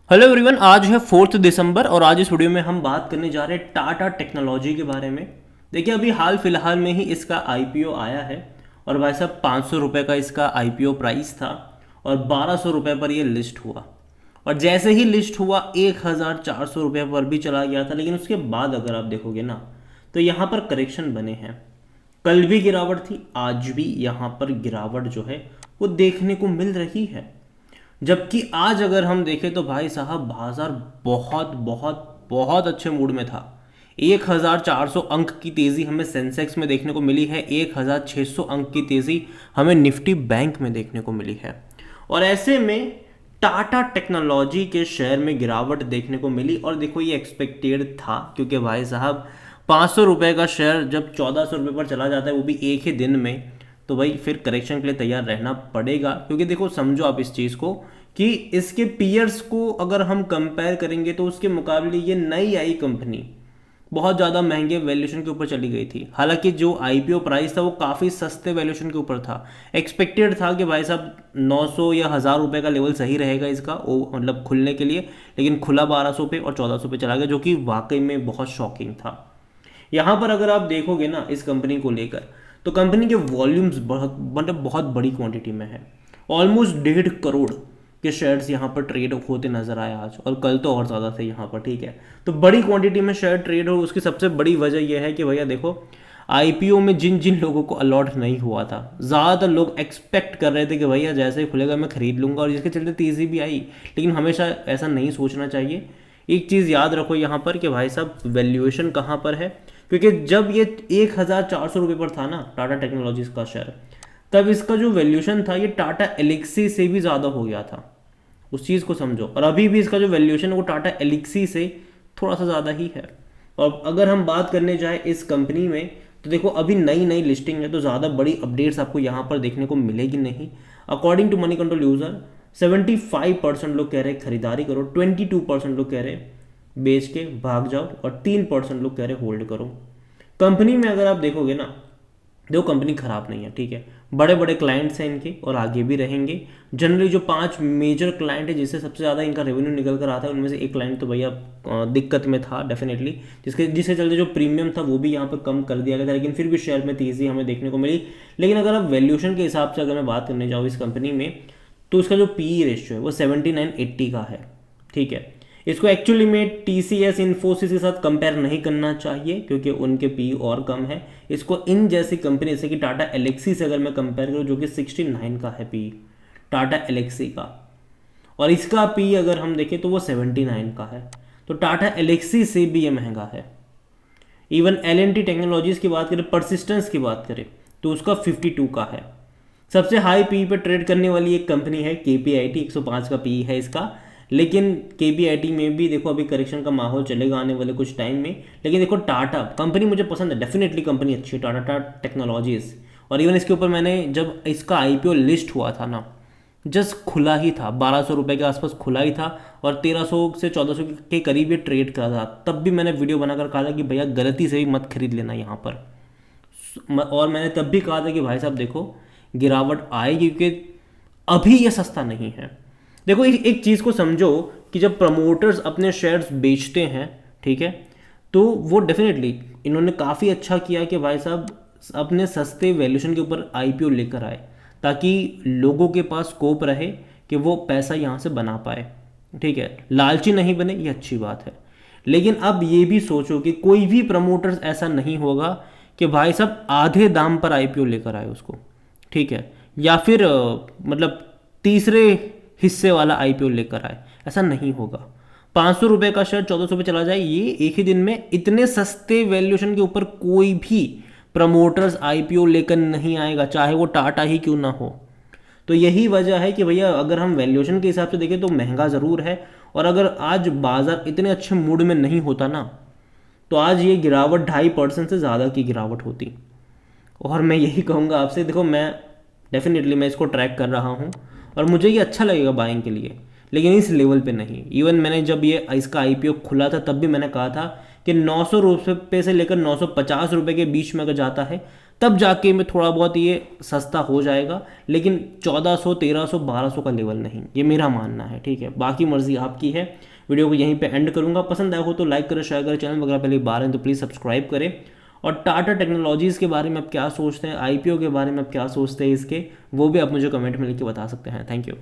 Hello everyone, आज है 4 दिसंबर और आज इस वीडियो में हम बात करने जा रहे हैं टाटा टेक्नोलॉजी के बारे में। देखिए, अभी हाल फिलहाल में ही इसका आईपीओ आया है और भाई साहब 500 रुपये का इसका आईपीओ प्राइस था और 1200 रुपये पर ये लिस्ट हुआ। और जैसे ही लिस्ट हुआ 1400 रुपये पर भी चला गया था। लेकिन उसके बाद अगर आप देखोगे ना तो यहाँ पर करेक्शन बने हैं। कल भी गिरावट थी, आज भी यहाँ पर गिरावट जो है वो देखने को मिल रही है। जबकि आज अगर हम देखें तो भाई साहब बाजार बहुत बहुत बहुत अच्छे मूड में था। 1400 अंक की तेज़ी हमें सेंसेक्स में देखने को मिली है, 1600 अंक की तेज़ी हमें निफ्टी बैंक में देखने को मिली है। और ऐसे में टाटा टेक्नोलॉजी के शेयर में गिरावट देखने को मिली। और देखो, ये एक्सपेक्टेड था, क्योंकि भाई साहब 500 रुपये का शेयर जब 1400 रुपये पर चला जाता है, वो भी एक ही दिन में, तो भाई फिर करेक्शन के लिए तैयार रहना पड़ेगा। क्योंकि देखो, समझो आप इस चीज़ को कि इसके पीयर्स को अगर हम कंपेयर करेंगे तो उसके मुकाबले ये नई आई कंपनी बहुत ज़्यादा महंगे वैल्यूएशन के ऊपर चली गई थी। हालांकि जो आईपीओ प्राइस था वो काफ़ी सस्ते वैल्यूएशन के ऊपर था। एक्सपेक्टेड था कि भाई साहब 900 या 1000 रुपये का लेवल सही रहेगा इसका, वो मतलब खुलने के लिए। लेकिन खुला 1200 पे और 1400 पे चला गया, जो कि वाकई में बहुत शॉकिंग था। यहाँ पर अगर आप देखोगे ना इस कंपनी को लेकर, तो कंपनी के वॉल्यूम्स मतलब बहुत बड़ी क्वांटिटी में है। ऑलमोस्ट 1.5 करोड़ के शेयर्स यहाँ पर ट्रेड होते नजर आए आज, और कल तो और ज़्यादा थे यहाँ पर। ठीक है, तो बड़ी क्वांटिटी में शेयर ट्रेड हो, उसकी सबसे बड़ी वजह यह है कि भैया देखो, आईपीओ में जिन जिन लोगों को अलॉट नहीं हुआ था, ज़्यादातर लोग एक्सपेक्ट कर रहे थे कि भैया जैसे ही खुलेगा मैं खरीद लूँगा, और जिसके चलते तेज़ी भी आई। लेकिन हमेशा ऐसा नहीं सोचना चाहिए। एक चीज़ याद रखो यहाँ पर कि भाई साहब वैल्यूएशन कहाँ पर है। क्योंकि जब ये 1400 रुपये पर था ना टाटा टेक्नोलॉजीज का शेयर, तब इसका जो वैल्यूएशन था ये टाटा एलिक्सी से भी ज़्यादा हो गया था। उस चीज़ को समझो। और अभी भी इसका जो वैल्यूएशन है वो टाटा एलिक्सी से थोड़ा सा ज़्यादा ही है। और अगर हम बात करने जाए इस कंपनी में, तो देखो अभी नई नई लिस्टिंग है, तो ज़्यादा बड़ी अपडेट्स आपको यहाँ पर देखने को मिलेगी नहीं। According to money control user 75% लोग कह रहे हैं खरीदारी करो, 22% लोग कह रहे हैं बेच के भाग जाओ, और 3% लोग कह रहे होल्ड करो। कंपनी में अगर आप देखोगे ना, देखो कंपनी खराब नहीं है, ठीक है। बड़े बड़े क्लाइंट्स हैं इनके और आगे भी रहेंगे। जनरली जो 5 मेजर क्लाइंट है जिससे सबसे ज़्यादा इनका रेवेन्यू निकल कर आता है, उनमें से एक क्लाइंट तो भैया दिक्कत में था डेफिनेटली, जिसके चलते जो प्रीमियम था वो भी यहाँ पर कम कर दिया गया था। लेकिन फिर भी शेयर में तेज़ी हमें देखने को मिली। लेकिन अगर आप वैल्यूएशन के हिसाब से अगर मैं बात करने जाऊँ इस कंपनी में, तो इसका जो पी रेशियो है वो 79-80 का है। ठीक है, इसको एक्चुअली में टीसीएस इन्फोसिस के साथ कंपेयर नहीं करना चाहिए, क्योंकि उनके पी और कम है। इसको इन जैसी कंपनी जैसे कि टाटा एलेक्सी से अगर मैं कंपेयर करूँ, जो कि 69 का है पी टाटा एलेक्सी का, और इसका पी अगर हम देखें तो वो 79 का है। तो टाटा एलेक्सी से भी ये महंगा है। इवन एल टेक्नोलॉजीज की बात करें, परसिस्टेंस की बात करें, तो उसका 52 का है। सबसे हाई पी पे ट्रेड करने वाली एक कंपनी है केपीआईटी, 105 का पी है इसका। लेकिन केपीआईटी में भी देखो अभी करेक्शन का माहौल चलेगा आने वाले कुछ टाइम में। लेकिन देखो टाटा कंपनी मुझे पसंद है, डेफिनेटली कंपनी अच्छी है टाटा टेक्नोलॉजीज। और इवन इसके ऊपर मैंने जब इसका आईपीओ लिस्ट हुआ था ना, जस्ट खुला ही था, 1200 रुपये के आसपास खुला ही था, और 1300 से 1400 के करीब ये ट्रेड करा था। तब भी मैंने वीडियो बनाकर कहा था कि भैया गलती से भी मत खरीद लेना यहाँ पर। और मैंने तब भी कहा था कि भाई साहब देखो गिरावट आएगी, क्योंकि अभी ये सस्ता नहीं है। देखो एक चीज़ को समझो कि जब प्रमोटर्स अपने शेयर्स बेचते हैं, ठीक है, तो वो डेफिनेटली इन्होंने काफ़ी अच्छा किया कि भाई साहब अपने सस्ते वैल्यूशन के ऊपर आईपीओ लेकर आए, ताकि लोगों के पास स्कोप रहे कि वो पैसा यहाँ से बना पाए। ठीक है, लालची नहीं बने, ये अच्छी बात है। लेकिन अब ये भी सोचो कि कोई भी प्रमोटर्स ऐसा नहीं होगा कि भाई साहब आधे दाम पर आईपीओ लेकर आए उसको, ठीक है, या फिर मतलब तीसरे हिस्से वाला आईपीओ लेकर आए, ऐसा नहीं होगा। 500 रुपये का शेयर 1400 पे चला जाए, ये एक ही दिन में इतने सस्ते वैल्यूएशन के ऊपर कोई भी प्रमोटर्स आईपीओ लेकर नहीं आएगा, चाहे वो टाटा ही क्यों ना हो। तो यही वजह है कि भैया अगर हम वैल्यूएशन के हिसाब से देखें तो महंगा ज़रूर है। और अगर आज बाजार इतने अच्छे मूड में नहीं होता ना, तो आज ये गिरावट 2.5% से ज़्यादा की गिरावट होती। और मैं यही कहूँगा आपसे, देखो मैं डेफिनेटली मैं इसको ट्रैक कर रहा हूँ और मुझे ये अच्छा लगेगा बाइंग के लिए, लेकिन इस लेवल पे नहीं। इवन मैंने जब ये इसका आईपीओ खुला था तब भी मैंने कहा था कि 900 रुपये से लेकर 950 रुपये के बीच में अगर जाता है तब जाके मैं थोड़ा बहुत ये सस्ता हो जाएगा, लेकिन 1400 1300 1200 का लेवल नहीं, ये मेरा मानना है। ठीक है, बाकी मर्जी आपकी है। वीडियो को यहीं पे एंड करूंगा। पसंद आया हो तो लाइक करें, शेयर करें, चैनल वगैरह पहले बार हैं तो प्लीज़ सब्सक्राइब करें। और टाटा टेक्नोलॉजीज़ के बारे में आप क्या सोचते हैं, आईपीओ के बारे में आप क्या सोचते हैं इसके, वो भी आप मुझे कमेंट में लिख के बता सकते हैं। Thank you.